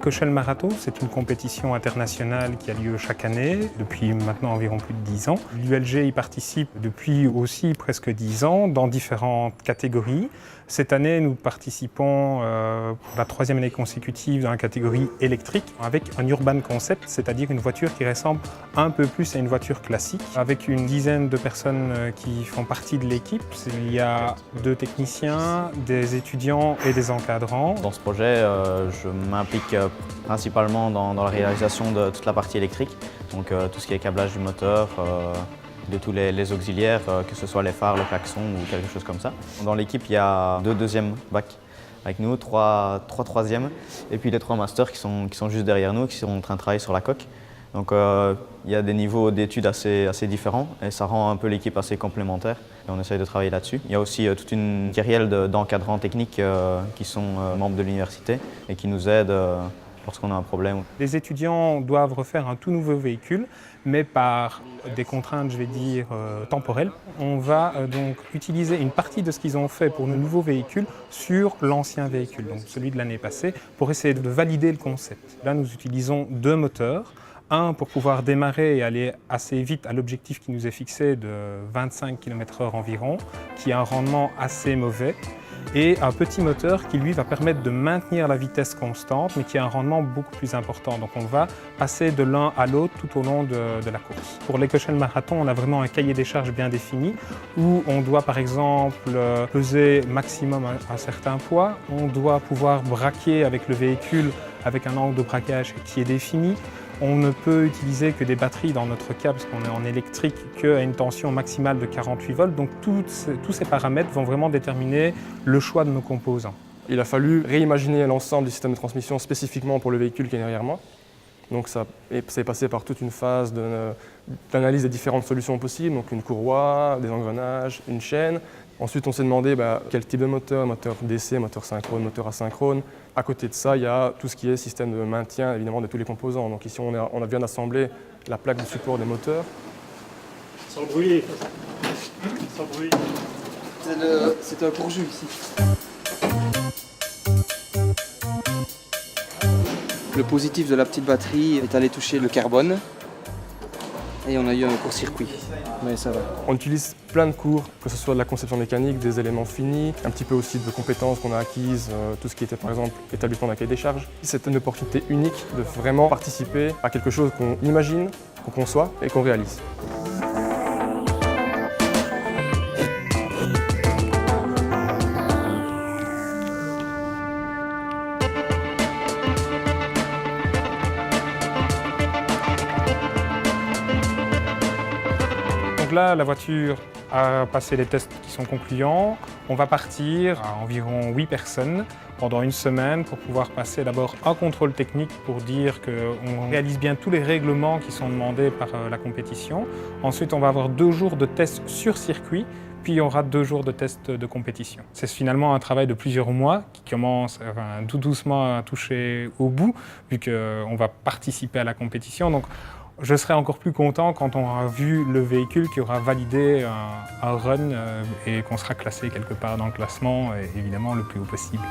L'Écochelle Marathon, c'est une compétition internationale qui a lieu chaque année, depuis maintenant environ plus de 10 ans. L'ULG y participe depuis aussi presque 10 ans dans différentes catégories. Cette année, nous participons pour la 3e année consécutive dans la catégorie électrique avec un urban concept, c'est-à-dire une voiture qui ressemble un peu plus à une voiture classique, avec une dizaine de personnes qui font partie de l'équipe. Il y a 2 techniciens, des étudiants et des encadrants. Dans ce projet, je m'implique principalement dans la réalisation de toute la partie électrique, donc tout ce qui est câblage du moteur, de tous les auxiliaires, que ce soit les phares, le klaxon ou quelque chose comme ça. Dans l'équipe, il y a 2 deuxièmes bacs avec nous, 3 troisièmes, et puis les 3 masters qui sont juste derrière nous, qui sont en train de travailler sur la coque. Donc il y a des niveaux d'études assez différents et ça rend un peu l'équipe assez complémentaire et on essaye de travailler là-dessus. Il y a aussi toute une kyrielle d'encadrants techniques qui sont membres de l'université et qui nous aident lorsqu'on a un problème. Les étudiants doivent refaire un tout nouveau véhicule, mais par des contraintes, je vais dire, temporelles. On va donc utiliser une partie de ce qu'ils ont fait pour le nouveau véhicule sur l'ancien véhicule, donc celui de l'année passée, pour essayer de valider le concept. Là, nous utilisons 2 moteurs. Un pour pouvoir démarrer et aller assez vite à l'objectif qui nous est fixé de 25 km/h environ, qui a un rendement assez mauvais, et un petit moteur qui lui va permettre de maintenir la vitesse constante mais qui a un rendement beaucoup plus important. Donc on va passer de l'un à l'autre tout au long de la course. Pour l'Écochelle Marathon, on a vraiment un cahier des charges bien défini où on doit par exemple peser maximum un certain poids, on doit pouvoir braquer avec le véhicule avec un angle de braquage qui est défini. On ne peut utiliser que des batteries dans notre cas, parce qu'on est en électrique, qu'à une tension maximale de 48 volts. Donc tous ces paramètres vont vraiment déterminer le choix de nos composants. Il a fallu réimaginer l'ensemble du système de transmission spécifiquement pour le véhicule qui est derrière moi. Donc ça est passé par toute une phase d'analyse des différentes solutions possibles, donc une courroie, des engrenages, une chaîne. Ensuite, on s'est demandé quel type de moteur DC, moteur synchrone, moteur asynchrone. À côté de ça, il y a tout ce qui est système de maintien évidemment de tous les composants. Donc ici, on a bien assemblé la plaque de support des moteurs. Sans bruit. Sans bruit. C'est un court-jus ici. Le positif de la petite batterie est allé toucher le carbone et on a eu un court-circuit, mais ça va. On utilise plein de cours, que ce soit de la conception mécanique, des éléments finis, un petit peu aussi de compétences qu'on a acquises, tout ce qui était par exemple établissement d'un cahier des charges. C'est une opportunité unique de vraiment participer à quelque chose qu'on imagine, qu'on conçoit et qu'on réalise. Donc là, la voiture a passé les tests qui sont concluants. On va partir à environ 8 personnes pendant une semaine pour pouvoir passer d'abord un contrôle technique pour dire qu'on réalise bien tous les règlements qui sont demandés par la compétition. Ensuite, on va avoir 2 jours de tests sur circuit, puis il y aura 2 jours de tests de compétition. C'est finalement un travail de plusieurs mois qui commence tout doucement à toucher au bout, vu qu'on va participer à la compétition. Donc, je serai encore plus content quand on aura vu le véhicule qui aura validé un run et qu'on sera classé quelque part dans le classement, et évidemment le plus haut possible.